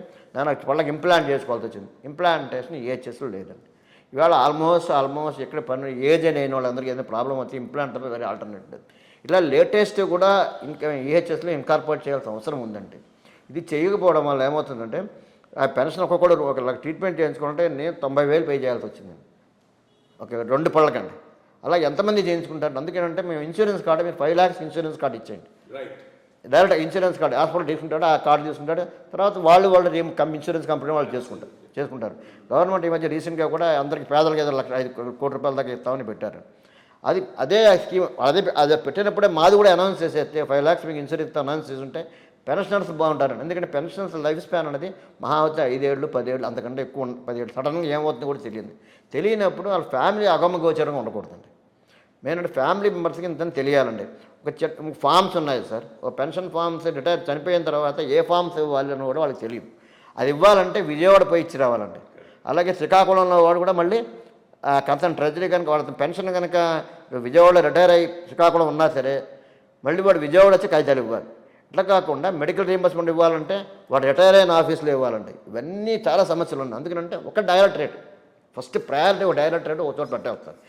నాకు వాళ్ళకి ఇంప్లాంట్ చేసుకోవాల్సి వచ్చింది. ఇంప్లాంటేషన్ ఏహెచ్ఎస్లో లేదండి. ఇవాళ ఆల్మోస్ట్ ఎక్కడ పని ఏజ్ అయిన వాళ్ళందరికీ ఏదైనా ప్రాబ్లం వచ్చి ఇంప్లాంట్ వేరే ఆల్టర్నేటివ్ ఇట్లా లేటెస్ట్ కూడా ఇంకా ఏహెచ్ఎస్లో ఇన్కార్పొరేట్ చేయాల్సిన అవసరం ఉందండి. ఇది చేయకపోవడం వల్ల ఏమవుతుందంటే ఆ పెన్షన్ ఒక్కొక్కడు ఒక ట్రీట్మెంట్ చేయించుకుంటే నేను 90,000 పే చేయాల్సి వచ్చింది. ఓకే 2 పళ్ళకండి. అలా ఎంతమంది చేయించుకుంటారు? అందుకేనంటే మేము ఇన్సూరెన్స్ కార్డు మీరు 5 lakhs ఇన్సూరెన్స్ కార్డు ఇచ్చేయండి. డైరెక్ట్ ఇన్సూరెన్స్ కార్డు హాస్పిటల్ తీసుకుంటాడు, ఆ కార్డు తీసుకుంటాడు, తర్వాత వాళ్ళు ఇన్సూరెన్స్ కంపెనీ వాళ్ళు చేసుకుంటారు. గవర్నమెంట్ ఈ మధ్య రీసెంట్గా కూడా అందరికీ పేదలకు ఏదో 5 కోట్ల రూపాయల దాకా ఇస్తామని పెట్టారు. అదే స్కీమ్ అదే పెట్టినప్పుడే మాది కూడా అనౌన్స్ చేసేస్తే 5 lakhs మీకు ఇన్సూరెన్స్ అనౌన్స్ చేస్తుంటే పెన్షనర్స్ బాగుంటారండి. ఎందుకంటే పెన్షనర్స్ లైఫ్ స్పాన్ అనేది మహా అయితే 5 ఏళ్ళు 10 ఏళ్ళు అంతకంటే ఎక్కువ 10 ఏళ్ళు సడన్గా ఏమవుతుందో కూడా తెలియనప్పుడు వాళ్ళ ఫ్యామిలీ అగమగోచరంగా ఉండకూడదండి. మెయిన్ అంటే ఫ్యామిలీ మెంబర్స్కి ఇంత తెలియాలండి. ఫామ్స్ ఉన్నాయి సార్, ఒక పెన్షన్ ఫామ్స్ చనిపోయిన తర్వాత ఏ ఫామ్స్ ఇవ్వాలని కూడా వాళ్ళకి తెలియదు. అది ఇవ్వాలంటే విజయవాడ పోయి ఇచ్చి రావాలండి. అలాగే శ్రీకాకుళంలో వాడు కూడా మళ్ళీ కన్సర్న్ ట్రెజరీ కనుక వాళ్ళ పెన్షన్ కనుక విజయవాడలో రిటైర్ అయ్యి శ్రీకాకుళం ఉన్నా సరే మళ్ళీ వాడు విజయవాడ వచ్చి కాగితాలు ఇవ్వాలి. ఇట్లా కాకుండా మెడికల్ రీయింబర్స్మెంట్ ఇవ్వాలంటే వాడు రిటైర్ అయిన ఆఫీస్లో ఇవ్వాలండి. ఇవన్నీ చాలా సమస్యలు ఉన్నాయి. అందుకంటే ఒక డైరెక్టరేట్ ఫస్ట్ ప్రయారిటీ ఒక డైరెక్టరేట్ ఒక చోట పెట్టేస్తారు.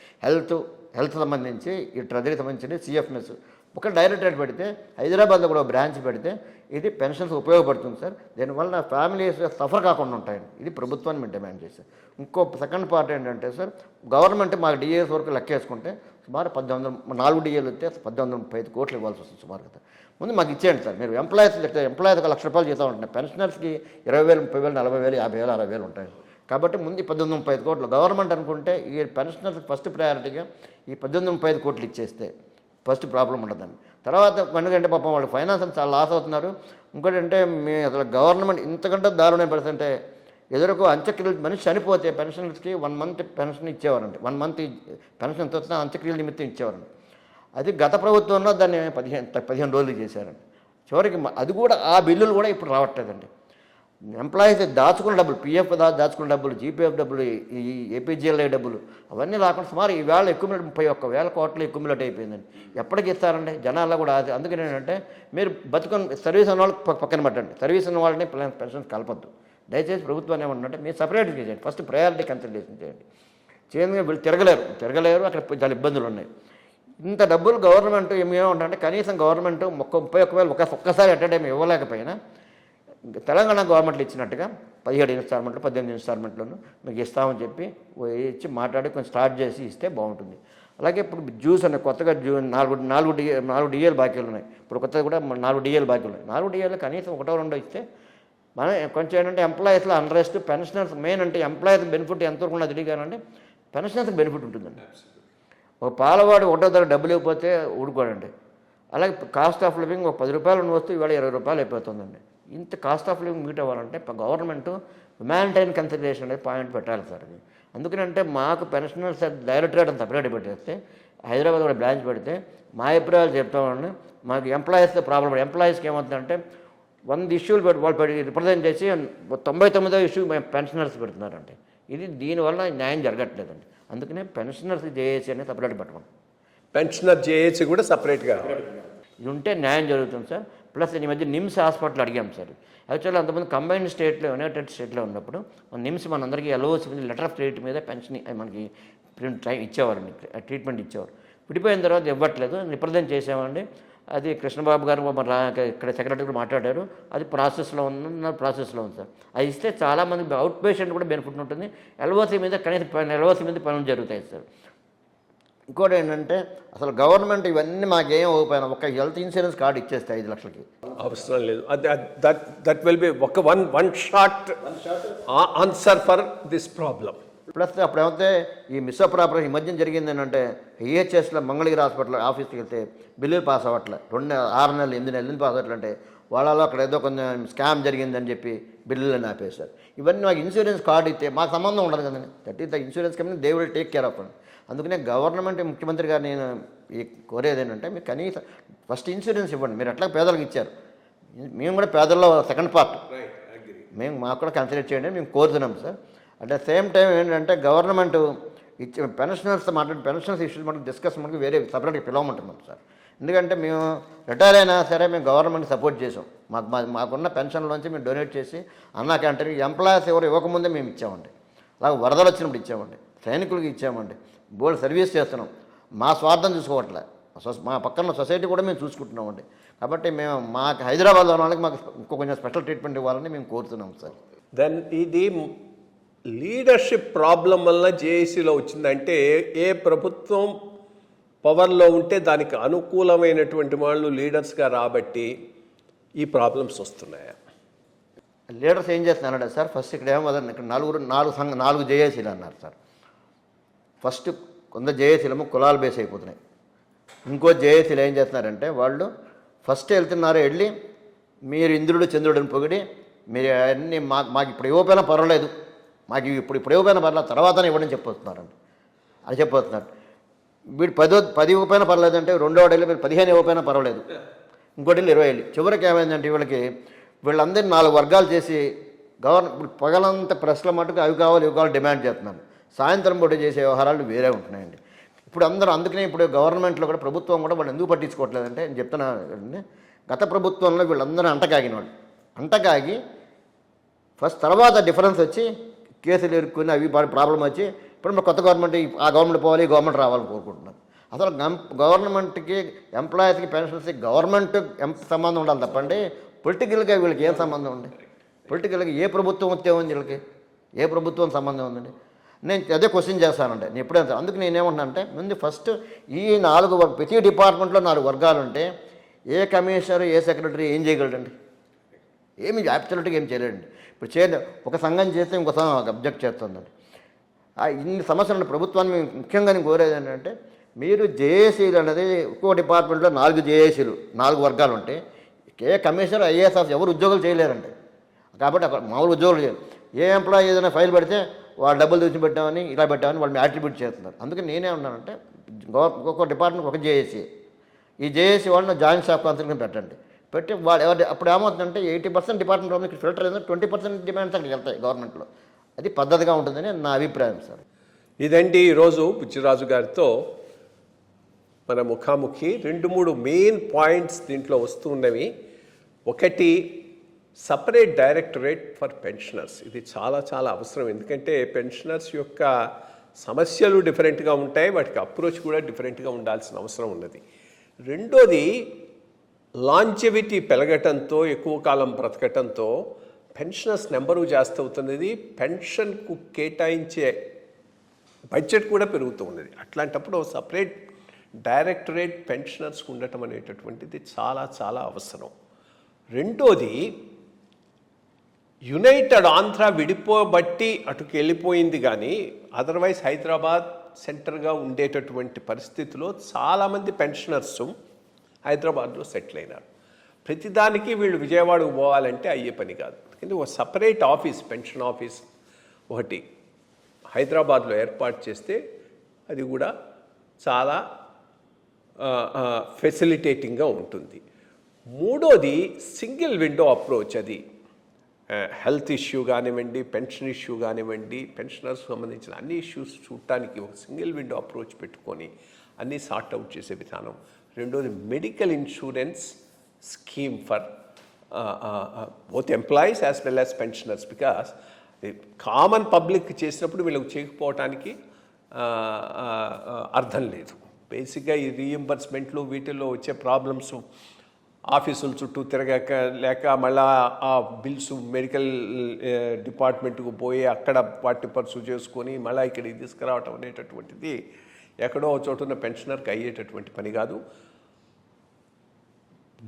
హెల్త్ సంబంధించి ఈ ట్రెజరీ సంబంధించి సిఎఫ్ఎస్ ఒక డైరెక్టరేట్ పెడితే హైదరాబాద్లో కూడా బ్రాంచ్ పెడితే ఇది పెన్షన్స్ ఉపయోగపడుతుంది సార్. దీనివల్ల ఫ్యామిలీస్ సఫర్ కాకుండా ఉంటాయండి. ఇది ప్రభుత్వాన్ని మేము డిమాండ్ చేశాం. ఇంకో సెకండ్ పార్ట్ ఏంటంటే సార్ గవర్నమెంట్ మాకు డిఏఎస్ వరకు లెక్కేసుకుంటే సుమారు 4 డిఏలు వస్తే 1835 కోట్లు ఇవ్వాల్సి వస్తుంది సుమారుగా. ముందు మాకు ఇచ్చేయండి సార్. మీరు ఎంప్లాయీస్ ఒక 1 లక్ష రూపాయలు జీతం ఉంటున్నాయి. పెన్షనర్స్కి 20,000 30,000 40,000 50,000 60,000 ఉంటాయి. కాబట్టి ముందు 1835 కోట్లు గవర్నమెంట్ అనుకుంటే ఈ పెన్షనర్స్ ఫస్ట్ ప్రయారిటీగా ఈ 1835 కోట్లు ఇచ్చేస్తే ఫస్ట్ ప్రాబ్లం ఉండదండి. తర్వాత ఎందుకంటే పాపం వాళ్ళు ఫైనాన్స్ చాలా లాస్ అవుతున్నారు. ఇంకోటి అంటే మీ అసలు గవర్నమెంట్ ఇంతకంటే దారుణం పెడుతుంటే ఎదురుకు అంత్యక్రియలు మనిషి చనిపోతే పెన్షనర్స్కి 1 month పెన్షన్ ఇచ్చేవారండి. 1 month పెన్షన్ వస్తున్నా అంత్యక్రియల నిమిత్తం ఇచ్చేవారండి. అది గత ప్రభుత్వంలో దాన్ని 15 రోజులు చేశారండి. చివరికి అది కూడా ఆ బిల్లులు కూడా ఇప్పుడు రావట్లేదండి. ఎంప్లాయీస్ దాచుకున్న డబ్బులు పిఎఫ్ దాచుకున్న డబ్బులు జీపీఎఫ్ డబ్బులు ఈ ఏపీజీఎల్ఐ డబ్బులు అవన్నీ రాకుండా సుమారు ఈవేళ అక్యుములేట్ 31,000 కోట్లు అక్యుములేట్ అయిపోయిందండి. ఎప్పటికి ఇస్తారండి జనాల్లో కూడా? అది అందుకని ఏంటంటే మీరు సర్వీస్ ఉన్న వాళ్ళకి పక్కన పెట్టండి, సర్వీస్ ఉన్న వాళ్ళని పెన్షన్ కలపద్దు. దయచేసి ప్రభుత్వాన్ని ఏమంటే మీరు సపరేట్ చేయండి. ఫస్ట్ ప్రయారిటీ కన్సిడరేషన్ చేయండి. వీళ్ళు తిరగలేరు, అక్కడ చాలా ఇబ్బందులు ఉన్నాయి. ఇంత డబ్బులు గవర్నమెంట్ ఏమేమంటే కనీసం గవర్నమెంట్ 31,000 ఒక్కసారి అట్ టైం ఇవ్వలేకపోయినా తెలంగాణ గవర్నమెంట్లు ఇచ్చినట్టుగా 17 ఇన్స్టాల్మెంట్లు 18 ఇన్స్టాల్మెంట్లను మీకు ఇస్తామని చెప్పి ఇచ్చి మాట్లాడి కొంచెం స్టార్ట్ చేసి ఇస్తే బాగుంటుంది. అలాగే ఇప్పుడు జ్యూస్ అనే కొత్తగా 4 డిఏలు బాకీలు ఉన్నాయి. ఇప్పుడు కొత్తగా కూడా 4 డిఏలు బాకీలు ఉన్నాయి. 4 డిఏలు కనీసం 1-2 ఇస్తే మనం కొంచెం ఏంటంటే ఎంప్లాయీస్లో అన్రెస్ట్, పెన్షనర్స్ మెయిన్ అంటే ఎంప్లాయీస్ బెనిఫిట్ ఎంతవరకు ఉన్నది తెలియగానంటే పెన్షనర్స్కి బెనిఫిట్ ఉంటుందండి. ఒక పాలవాడు 1వ తరగతి డబ్బులు ఇవ్వకపోతే ఊడుకోడండి. అలాగే కాస్ట్ ఆఫ్ లివింగ్ ఒక 10 రూపాయలు ఉన్న వస్తువు ఇవాళ 20 రూపాయలు అయిపోతుందండి. ఇంత కాస్ట్ ఆఫ్ లివింగ్ మీట్ అవ్వాలంటే గవర్నమెంట్ హ్యుమానిటైన్ కన్సిడరేషన్ అనేది పాయింట్ పెట్టాలి సార్. అది అందుకనంటే మాకు పెన్షనర్స్ డైరెక్టరేట్ అని సపరేట్ పెట్టేస్తే హైదరాబాద్ కూడా బ్రాంచ్ పెడితే మా అభిప్రాయాలు చెప్తామని మాకు ఎంప్లాయీస్తో ప్రాబ్లం. ఎంప్లాయీస్కి ఏమవుతుందంటే 100 ఇష్యూలు వాళ్ళు రిప్రజెంట్ చేసి 99వ ఇష్యూ పెన్షనర్స్ పెడుతున్నారంటే ఇది దీనివల్ల న్యాయం జరగట్లేదండి. అందుకనే పెన్షనర్స్ జేఏసీ అనేది సపరేట్ పెట్టమని పెన్షనర్ జేఏసీ కూడా సపరేట్గా ఇది ఉంటే న్యాయం జరుగుతుంది సార్. ప్లస్ ఈ మధ్య నిమ్స్ హాస్పిటల్ అడిగాం సార్. యాక్చువల్లీ అంతమంది కంబైన్డ్ స్టేట్లో యునైటెడ్ స్టేట్లో ఉన్నప్పుడు నిమ్స్ మనందరికీ ఎల్ఓసి మీద లెటర్ ఆఫ్ క్రెడిట్ మీద పెన్షన్ మనకి టైం ఇచ్చేవారండి, ట్రీట్మెంట్ ఇచ్చేవారు. విడిపోయిన తర్వాత ఇవ్వట్లేదు, రిప్రజెంట్ చేసామండి. అది కృష్ణబాబు గారు ఇక్కడ సెక్రటరీ మాట్లాడారు. అది ప్రాసెస్లో ఉంది సార్. అది ఇస్తే చాలామంది అవుట్ పేషెంట్ కూడా బెనిఫిట్ ఉంటుంది. ఎల్ఓసి మీద కనీసం ఎల్ఓసి మీద పనులు జరుగుతాయి సార్. ఇంకోటి ఏంటంటే అసలు గవర్నమెంట్ ఇవన్నీ మాకేం ఓపెన్ ఒక హెల్త్ ఇన్సూరెన్స్ కార్డు ఇచ్చేస్తే 5 లక్షలకి అవసరం లేదు. దట్ విల్ బి ఒక one short answer for this problem. Plus అప్పుడు ఏమైతే ఈ మిస్అప్ ఆపరేషన్ ఈ మధ్య జరిగింది ఏంటంటే ఈహెచ్ఎస్లో మంగళగిరి హాస్పిటల్ ఆఫీస్కి వెళ్తే బిల్లులు పాస్ అవ్వట్లే. 6 నెలలు 8 నెలలు పాస్ అవ్వట్లంటే వాళ్ళలో అక్కడ ఏదో కొంచెం స్కామ్ జరిగిందని చెప్పి బిల్లులను ఆపేశారు. ఇవన్నీ మాకు ఇన్సూరెన్స్ కార్డు ఇస్తే మాకు సంబంధం ఉండదు కదండి. That is the insurance company, they will take care of అండి. అందుకనే గవర్నమెంట్ ముఖ్యమంత్రి గారు నేను కోరేది ఏంటంటే, మీరు కనీసం ఫస్ట్ ఇన్సూరెన్స్ ఇవ్వండి. మీరు ఎట్లా పేదలకు ఇచ్చారు, మేము కూడా పేదల్లో సెకండ్ పార్ట్, మేము మాకు కూడా కన్సిడర్ చేయండి మేము కోరుతున్నాం sir. At the same time ఏంటంటే గవర్నమెంట్ ఇచ్చే పెన్షనర్స్ పెన్షన్స్ ఇష్యూస్ మనకు డిస్కస్ మనకి వేరే సపరేట్గా పిలవమంటున్నాం సార్. ఎందుకంటే మేము రిటైర్ అయినా సరే మేము గవర్నమెంట్ సపోర్ట్ చేసాం. మాకున్న పెన్షన్లోంచి మేము డొనేట్ చేసి అన్నా క్యాంటీన్ ఎంప్లాయీస్ ఎవరు ఇవ్వకముందే మేము ఇచ్చామండి. అలాగే వరదలు వచ్చినప్పుడు ఇచ్చామండి, సైనికులకి ఇచ్చామండి, బోల్డ్ సర్వీస్ చేస్తున్నాం. మా స్వార్థం చూసుకోవట్లే, మా పక్కన సొసైటీ కూడా మేము చూసుకుంటున్నామండి. కాబట్టి మేము మాకు హైదరాబాద్లో ఉన్న వాళ్ళకి మాకు ఇంకో కొంచెం స్పెషల్ ట్రీట్మెంట్ ఇవ్వాలని మేము కోరుతున్నాం సార్. దెన్ ఇది లీడర్షిప్ ప్రాబ్లం వల్ల జేఏసీలో వచ్చిందంటే, ఏ ప్రభుత్వం పవర్లో ఉంటే దానికి అనుకూలమైనటువంటి వాళ్ళు లీడర్స్గా రాబట్టి ఈ ప్రాబ్లమ్స్ వస్తున్నాయా? లీడర్స్ ఏం చేస్తున్నారంటే సార్, ఫస్ట్ ఇక్కడ ఏమో ఇక్కడ నాలుగు జేఏసీలు అన్నారు సార్. ఫస్ట్ కొంత జేఏసీలేమో కులాలు బేస్ అయిపోతున్నాయి. ఇంకో జేఏసీలు ఏం చేస్తున్నారంటే, వాళ్ళు ఫస్ట్ వెళ్తున్నారు, వెళ్ళి మీరు ఇంద్రుడు చంద్రుడిని పొగిడి మీరు అన్నీ మాకు ఇప్పుడు ఇవ్వకపోయినా పర్వాలేదు, మాకు ఇప్పుడు ఇవ్వకపోయినా పర్లేదు, తర్వాతనే ఇవ్వడం చెప్పొస్తున్నారండి. అది చెప్పొస్తున్నారు. వీడు 10 ఇవ్వకపోయినా పర్లేదు అంటే, రెండో వెళ్ళి మీరు 15 ఇవ్వకపోయినా పర్వాలేదు, ఇంకోటి 20 వెళ్ళి చివరికి ఏమైందంటే వీళ్ళందరినీ 4 వర్గాలు చేసి ఇప్పుడు పగలంతా ప్రెస్ల మటుకు అవి కావాలి ఇవి కావాలి డిమాండ్ చేస్తున్నారు. సాయంత్రం పూట చేసే వ్యవహారాలు వేరే ఉంటున్నాయండి. ఇప్పుడు అందుకనే ఇప్పుడు గవర్నమెంట్లో కూడా ప్రభుత్వం కూడా వాళ్ళు ఎందుకు పట్టించుకోవట్లేదంటే, నేను చెప్తున్నాను, గత ప్రభుత్వంలో వీళ్ళందరూ అంటకాగిన వాళ్ళు అంటకాగి ఫస్ట్ తర్వాత డిఫరెన్స్ వచ్చి కేసులు ఎరుక్కుని అవి ప్రాబ్లం వచ్చి ఇప్పుడు కొత్త గవర్నమెంట్ ఆ గవర్నమెంట్ పోవాలి ఈ గవర్నమెంట్ రావాలని కోరుకుంటున్నారు. అసలు గవర్నమెంట్కి ఎంప్లాయీస్కి పెన్షన్స్కి గవర్నమెంట్ సంబంధం ఉండాలి తప్పండి పొలిటికల్గా వీళ్ళకి ఏం సంబంధం ఉంది? పొలిటికల్గా ఏ ప్రభుత్వం వస్తే ఉంది వీళ్ళకి? ఏ ప్రభుత్వం సంబంధం ఉందండి? నేను అదే క్వశ్చన్ చేస్తానంటే నేను ఎప్పుడైతే అందుకు నేనేమంటున్నానంటే, ముందు ఫస్ట్ ఈ 4 ప్రతి డిపార్ట్మెంట్లో 4 వర్గాలు ఉంటే ఏ కమిషనర్ ఏ సెక్రటరీ ఏం చేయగలడండి? ఏమి అబ్సల్యూట్గా ఏం చేయలేడండి. ఇప్పుడు ఒక సంఘం చేస్తే ఇంకో సంఘం అబ్జెక్ట్ చేస్తుందండి. ఇన్ని సమస్యలు ప్రభుత్వాన్ని ముఖ్యంగా నేను కోరేది ఏంటంటే, మీరు జేఏసీలు అనేది ఒక్కో డిపార్ట్మెంట్లో 4 జేఏసీలు 4 వర్గాలు ఉంటే ఏ కమిషనర్ ఐఏఎస్ ఆఫీసర్ ఎవరు ఉద్యోగాలు చేయలేరండి. కాబట్టి అక్కడ మామూలు ఉద్యోగులు చేయరు. ఏ ఎంప్లాయీ ఏదైనా ఫైల్ పెడితే వాళ్ళు డబ్బులు తెచ్చి పెట్టామని ఇలా పెట్టామని వాళ్ళు అట్రిబ్యూట్ చేస్తున్నారు. అందుకే నేనే ఉన్నానంటే, ఒక్కొక్క డిపార్ట్మెంట్ ఒక జేఏసీ, ఈ జేఏసీ వాళ్ళని జాయింట్ స్టాఫ్ కౌన్సిల్ని పెట్టండి. పెట్టి వాళ్ళు అప్పుడు ఏమవుతుందంటే 80% డిపార్ట్మెంట్ వాళ్ళకి ఫిల్టర్ అయింది, 20% డిమాండ్స్ అక్కడికి వెళ్తాయి గవర్నమెంట్లో. అది పద్ధతిగా ఉంటుందని నా అభిప్రాయం సార్. ఇదండి ఈరోజు బుచ్చిరాజు గారితో మన ముఖాముఖి. 2-3 మెయిన్ పాయింట్స్ దీంట్లో వస్తూ ఉన్నవి. ఒకటి, సపరేట్ డైరెక్టరేట్ ఫర్ పెన్షనర్స్. ఇది చాలా చాలా అవసరం. ఎందుకంటే పెన్షనర్స్ యొక్క సమస్యలు డిఫరెంట్గా ఉంటాయి, వాటికి అప్రోచ్ కూడా డిఫరెంట్గా ఉండాల్సిన అవసరం ఉన్నది. రెండోది, లాంజెవిటీ పెరగటంతో ఎక్కువ కాలం బ్రతకటంతో పెన్షనర్స్ నెంబరు జాస్తి అవుతున్నది, పెన్షన్కు కేటాయించే బడ్జెట్ కూడా పెరుగుతూ ఉన్నది. అట్లాంటప్పుడు సపరేట్ డైరెక్టరేట్ పెన్షనర్స్కి ఉండటం అనేటటువంటిది చాలా చాలా అవసరం. రెండోది, యునైటెడ్ ఆంధ్ర విడిపోబట్టి అటుకు వెళ్ళిపోయింది, కానీ అదర్వైజ్ హైదరాబాద్ సెంటర్గా ఉండేటటువంటి పరిస్థితిలో చాలామంది పెన్షనర్స్ హైదరాబాద్లో సెటిల్ అయినారు. ప్రతిదానికి వీళ్ళు విజయవాడకు పోవాలంటే అయ్యే పని కాదు. ఎందుకంటే ఒక సపరేట్ ఆఫీస్, పెన్షన్ ఆఫీస్ ఒకటి హైదరాబాద్లో ఏర్పాటు చేస్తే అది కూడా చాలా ఫెసిలిటేటింగ్గా ఉంటుంది. మూడోది, సింగిల్ విండో అప్రోచ్. అది హెల్త్ ఇష్యూ కానివ్వండి, పెన్షన్ ఇష్యూ కానివ్వండి, పెన్షనర్స్ సంబంధించిన అన్ని ఇష్యూస్ చూడటానికి ఒక సింగిల్ విండో అప్రోచ్ పెట్టుకొని అన్నీ సార్ట్అవుట్ చేసే విధానం. రెండోది, medical insurance scheme for both employees as well as pensioners. Because common public చేసినప్పుడు వీళ్ళకి చేయకపోవటానికి అర్థం లేదు. బేసిక్గా ఈ రీఎంబర్స్మెంట్లు వీటిల్లో వచ్చే ప్రాబ్లమ్స్, ఆఫీసుల చుట్టూ తిరగక లేక మళ్ళా ఆ బిల్స్ మెడికల్ డిపార్ట్మెంట్కు పోయి అక్కడ వాటిని పర్సూ చేసుకొని మళ్ళీ ఇక్కడికి తీసుకురావటం అనేటటువంటిది ఎక్కడో చోటున్న పెన్షనర్కి అయ్యేటటువంటి పని కాదు.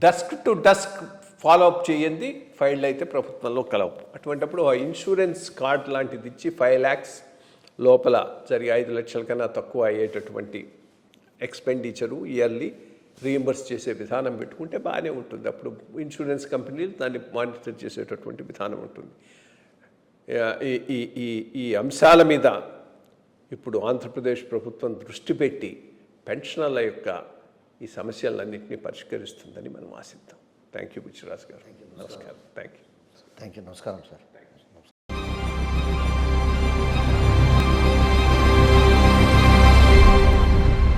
డస్క్ టు డస్క్ ఫాలోఅప్ చేయండి, ఫైళ్ళు అయితే ప్రభుత్వంలో కలవు. అటువంటిప్పుడు ఆ ఇన్సూరెన్స్ కార్డ్ లాంటిది ఇచ్చి 5 lakhs లోపల జరిగే 5 లక్షల కన్నా తక్కువ అయ్యేటటువంటి ఎక్స్పెండిచరు ఇయర్లీ రీఎంబర్స్ చేసే విధానం పెట్టుకుంటే బాగానే ఉంటుంది. అప్పుడు ఇన్సూరెన్స్ కంపెనీలు దాన్ని మానిటర్ చేసేటటువంటి విధానం ఉంటుంది. ఈ ఈ ఈ ఈ అంశాల మీద ఇప్పుడు ఆంధ్రప్రదేశ్ ప్రభుత్వం దృష్టి పెట్టి పెన్షనర్ల యొక్క ఈ సమస్యలన్నింటినీ పరిష్కరిస్తుందని మనం ఆశిద్దాం. థ్యాంక్ యూ బుచ్చిరాజు గారు. నమస్కారం. Thank you. Thank you. నమస్కారం సార్.